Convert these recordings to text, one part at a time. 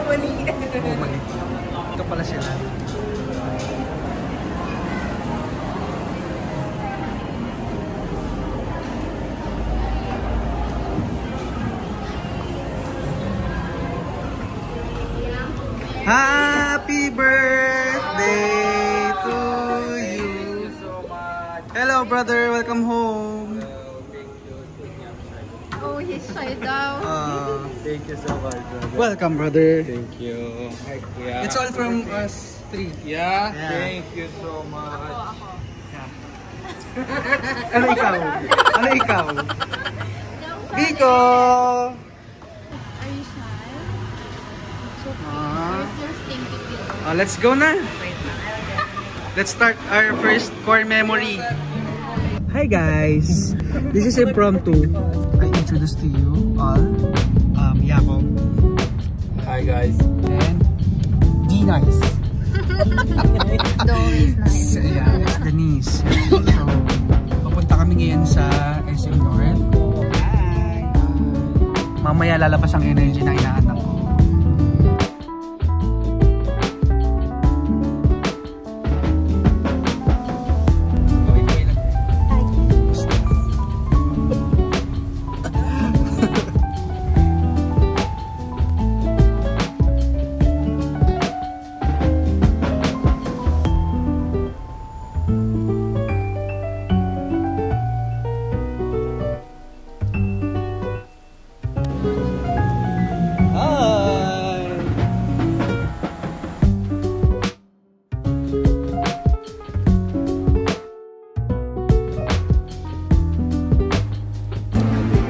Mali. Oo, mali. Ito pala sila. Happy birthday to you. Thank you so much. Hello brother, welcome home. Oh, he's shy down. Thank you so much, brother. Welcome brother. Thank you. Hi, Kuya. It's all from us three. Yeah? Yeah. Thank you so much. Ano ikaw? Ano ikaw? Biko! Are you shy? It's okay. Where's your stinky pillow? Let's go na. Let's start our first core memory. Hi guys, this is impromptu. I introduce to you all Jacob. Hi, guys. And D-Nice. The always nice. Yeah, it's Denise. So, papunta kami ngayon sa SM North. Mamaya lalabas ang energy na inaanak ko.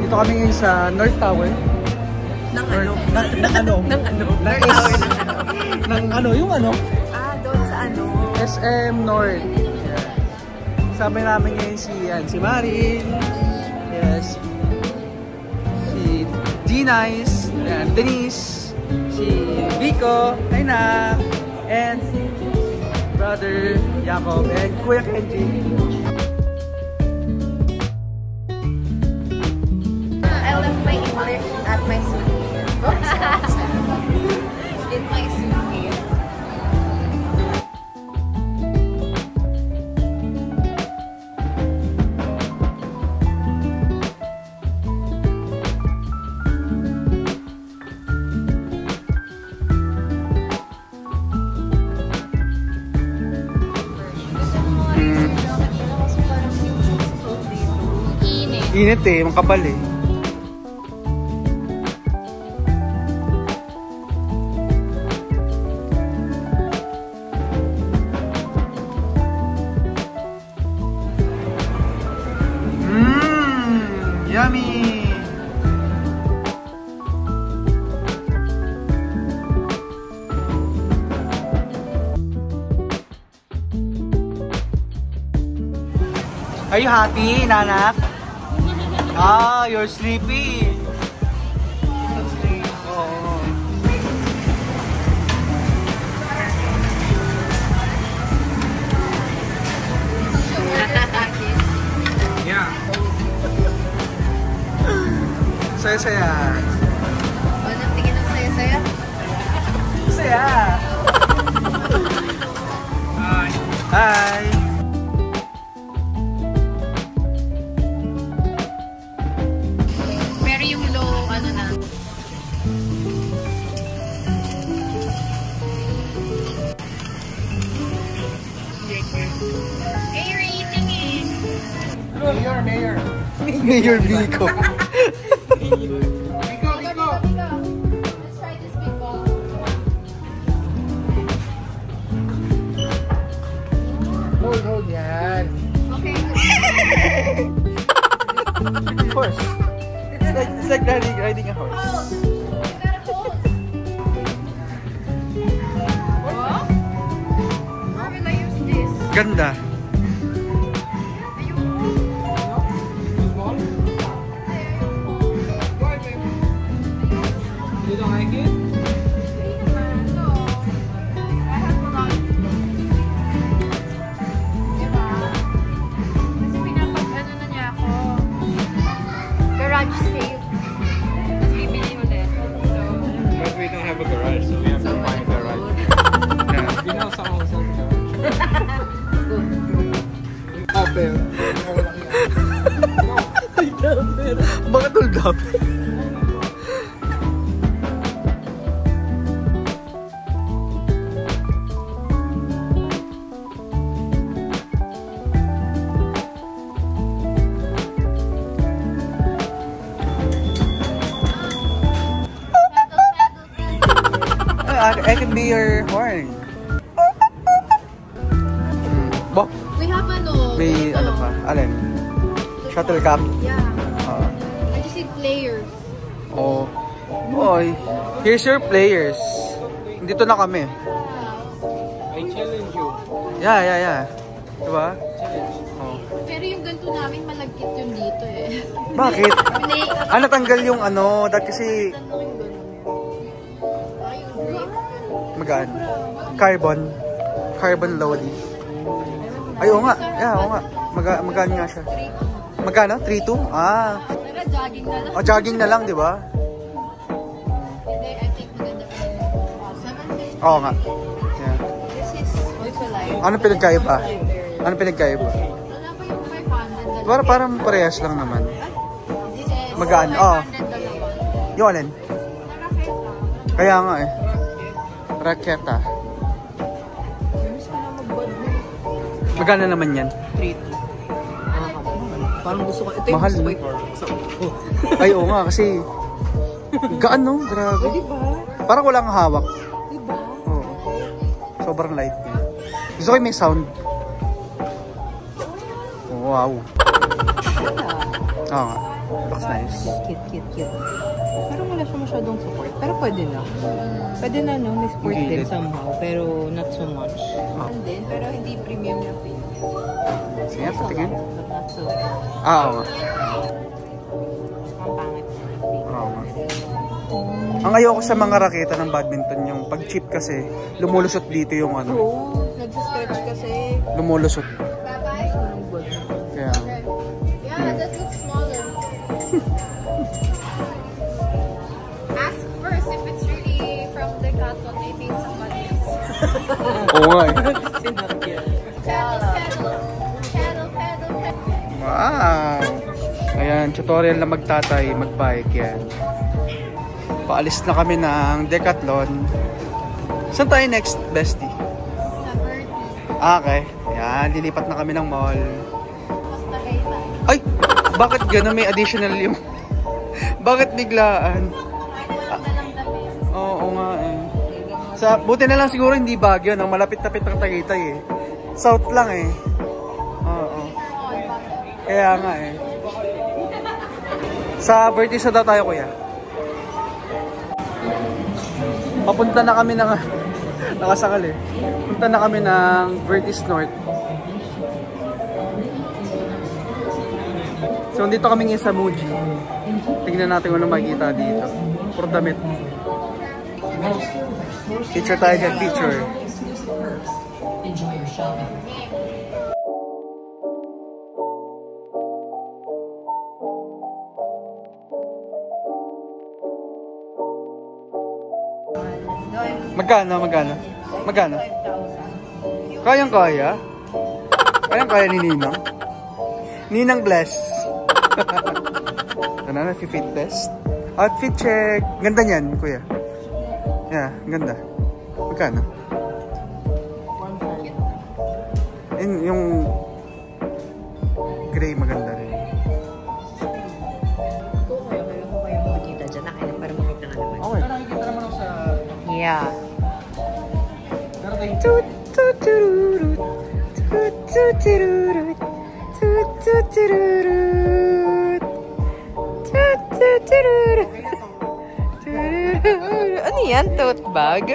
Dito kami ngayon sa North Tower. Nang ano? Nang ano? Nang ano? Nang ano? Yung ano? Ah, doon sa ano? SM North. Yeah. Kasama namin ngayon si Marin. Yes. Si D-Nice. And Denise. Si Vico. Aina. And brother Jacob. And Kuya Kenji. I left my English at my suitcase. In my suitcase. Init eh, makapal eh. Yummy! Are you happy, Nanak? Ah, you're sleepy. Oh. Yeah. Saya-saya. Walang tingin ng saya-saya. Saya. Hi. Hi. Pero yung low, ano na. Eh, you're eating it. Mayor. Mayor Vico. Let's try this big ball. Hold yan. Okay. Horse. It's like riding a horse. Hold. You gotta hold. Oh? How will I use this? Ganda. You don't like it? Garage sale. Tapos bibili ulit. So, But we don't have a garage, so we have up. I can be your horn. Bo? We have ano. May ano pa? Alin? Shuttlecock? Yeah. I just need players. Oh. Oy. Here's your players. Dito na kami. I challenge you. Yeah. Diba? Oh. Pero yung ganito namin malagkit yung dito eh. Bakit? Natanggal yung ano. Dahil kasi magaan. Carbon Lowly. Ay, oo nga. Yeah, oo nga. Magaan nga siya. Magkano? 3-2? Ah. Pero jogging na lang. O, jogging na lang, di ba? Hindi, I think maganda pa. Oo nga. Yeah. This is also light. Anong pinagkaiba? Anong pinagkaiba? Wala pa yung 500. Parang parehas lang naman. This is Magaan. Oo. 500 dalawa. Yung alin? Nakakita. Kaya nga eh. Raketa. Magkano naman yan? 3-2. Parang gusto ko. Ito yung Mahal. gusto ko. Ay, oo nga kasi gaan no? Grabe. Diba? Parang walang hawak. Diba? Oo. Sobrang light. Gusto ko yung may sound. Oh, wow. Oo nga. Looks nice. Cute. Parang wala siya masyadong support. Pero pwede na. Pwede na, no? May support din somehow. Pero not so much. Din, pero hindi premium na feel. Sige, patingin. But not so. Oo nga. Ang pangit. Oo nga. Ang ayoko sa mga raketa ng badminton, yung pag chip kasi, lumulusot dito yung ano. Oo, nagsistretch kasi. Lumulusot. Bye-bye. Kaya, Yeah, that looks smaller. Ask first if it's really from the cotton. Maybe somebody else. oo nga eh. Pedal. Wow! Ayan, tutorial na magtatay, magbike yan. Paalis na kami ng Decathlon. Saan tayo next, bestie? Sa Bertie. Okay. Ayan, lilipat na kami ng mall. Basta kayo. Ay! Bakit gano'n may additional yung... Bakit biglaan? Oo nga eh. Buti na lang siguro hindi Baguio, nang malapit-lapit ng Tagaytay eh. South lang eh. Oo. Kaya nga eh. Sa Vertis na daw tayo, kuya. Papunta na kami ng... nakasakal eh. Punta na kami ng Vertis North. So, dito kami ngayon sa Muji. Tingnan natin kung ano makikita dito. Puro damit. Picture tayo dyan, picture. Enjoy your shopping. Magkano? Kayang-kaya? Kayang-kaya ni Ninang? Ninang bless. Ito na, fit test. Outfit check. Ganda niyan, kuya. Yeah, ganda. Magkano? Yung gray maganda rin. Kung kayo makikita dyan, nakailan para makita nga naman. Okay. Nakikita naman ako sa... Yeah. Ano yan? Tote bag?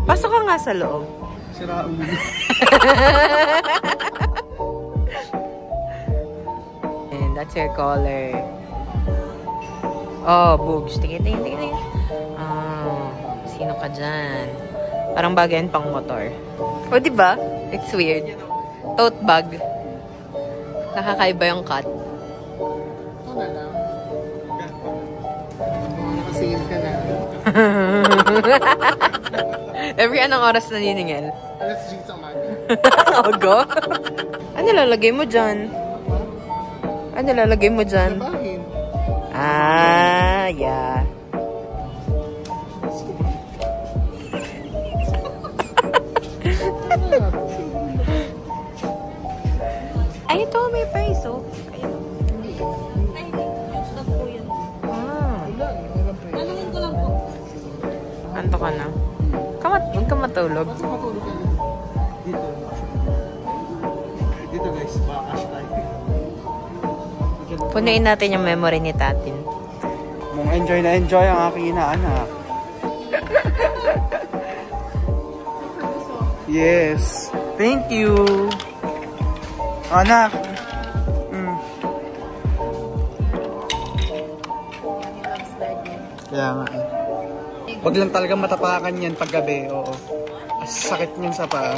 Pasok ka nga sa loob. Sira ulo. And that's your color. Oh, Boogs. Tingin. Sino ka dyan? Parang bagayan pang motor. O, diba? It's weird. Tote bag. Nakakaiba yung cut. Ito na lang. Nakasale ka na. Every anong oras naniningil? Alas 6 ang maga. Ogo? Ano lalagay mo dyan? Ano lalagay mo dyan? Nabahin. Anto ka na. Huwag ka matulog. Matulog ka dito. Dito guys, bakash tayo. Punuin natin yung memory ni Tatin. Enjoy na enjoy ang aking inaanak. Yes. Thank you. Anak. Kaya nga. Huwag lang talaga matapakan yan pag gabi. Oo. Sakit niyan sa paa.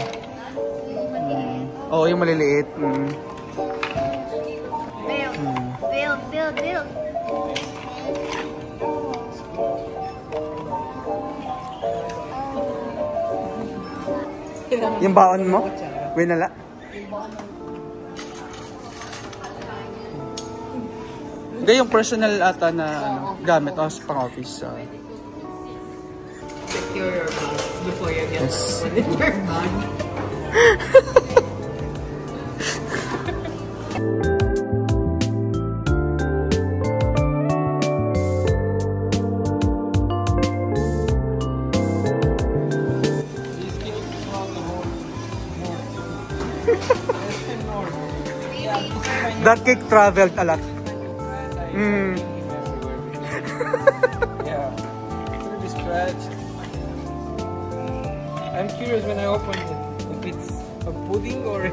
Oo, yung maliliit. Build. Yung baon mo? Winala? Hindi, yung personal ata na gamit pang office. Secure your bags before you get Yes. in your bag. That cake traveled a lot. Yeah, pretty scratched. I'm curious when I open it if it's a pudding or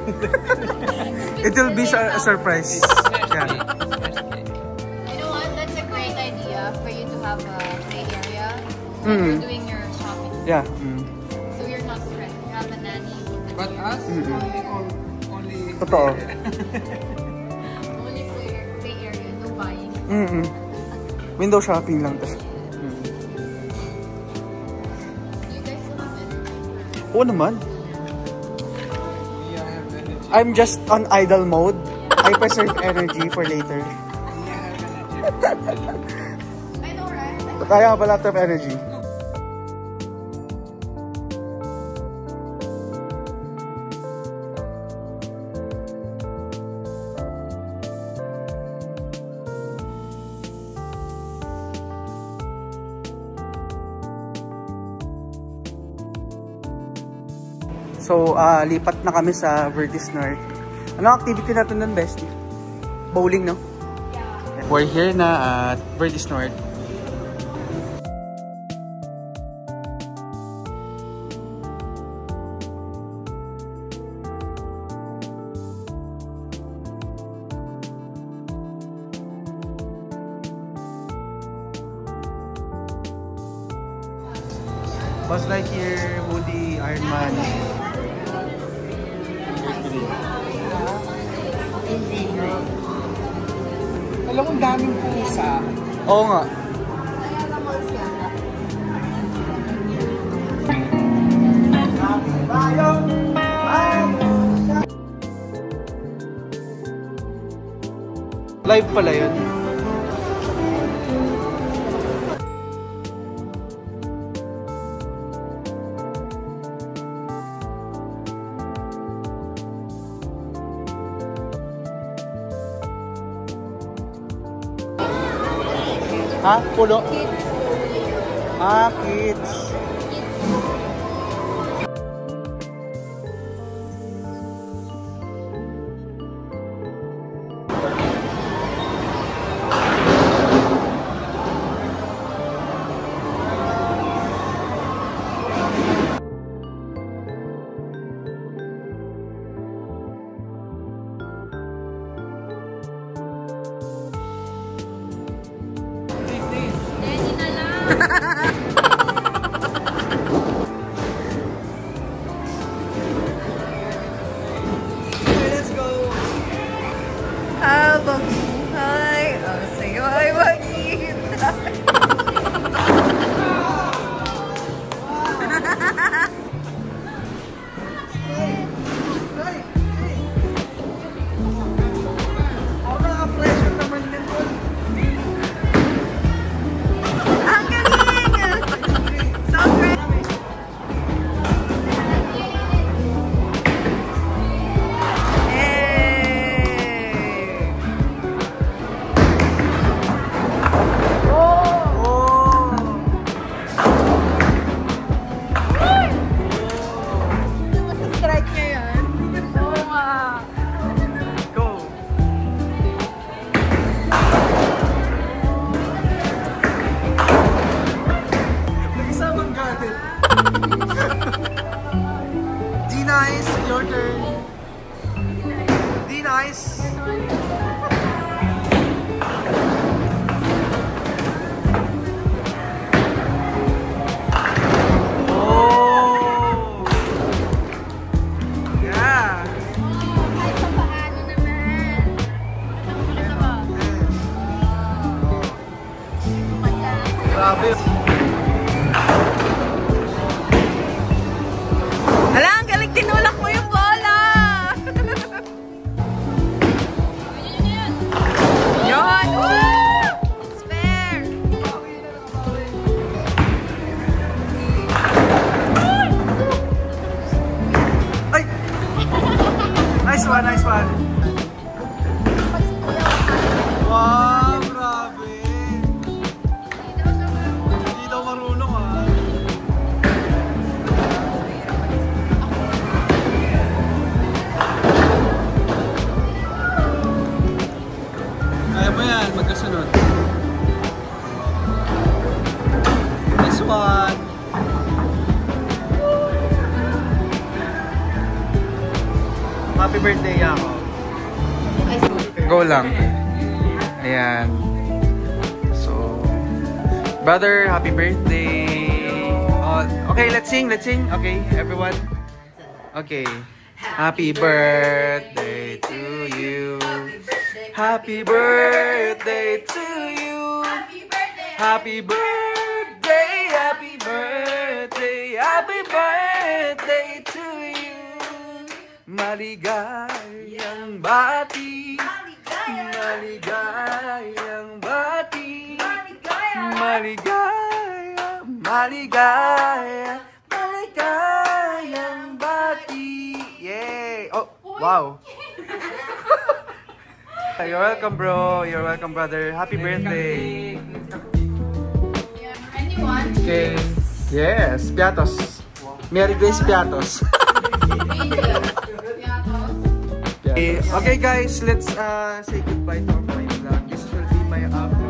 It will be a surprise. Yeah. You know what? That's a great idea for you to have a play area when you're doing your shopping. Yeah. So you're not stressed. You have a nanny. but us only Totoo. Only play area, no buying. Window shopping lang to. You guys love it. Oo naman. yeah, I have energy. I'm just on idle mode. I preserve energy for later. I know, right? But I have a lot of energy. So, lipat na kami sa Vertis North. Ano activity natin nun, bestie? Bowling, no? Yeah. We're here na at Vertis North. Buzz Lightyear, Woody, Iron Man. Alam mo, daming pusa. Oo nga. Live pala yun. Ha? Pulo? Kids. Habang buhay, ang sa'yo ay makita. Ang galing! Grabe. Hala, ang galing tinulak mo yung bola! Yun! Woo! It's fair! Ay! Nice one, nice one. Wow, grabe. Hindi daw marunong ah. Kaya mo yan, magkasunod. Nice one. Happy birthday, Yako. Go lang. Ayan. So, brother, happy birthday. Okay, let's sing. Okay, everyone. Okay. Happy birthday to you. Happy birthday to you. Happy birthday, happy birthday, happy birthday to you. Maligayang bati. Maligayang bati. Maligayang bati. Yay! Oh, wow. You're welcome, bro. You're welcome, brother. Happy birthday. Anyone? Okay. Yes, Piatos. Merry Grace Piatos. Okay guys, let's say goodbye to my vlog. This will be my outro.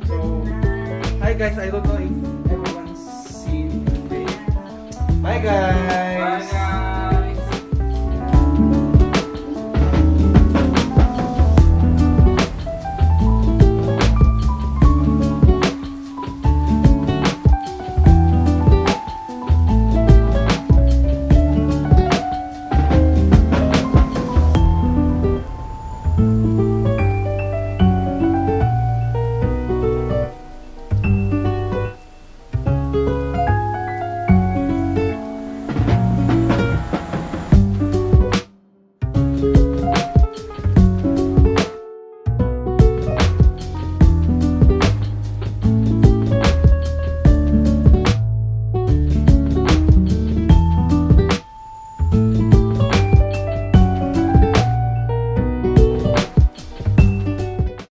So, hi guys, I don't know if everyone's seen today. Bye guys!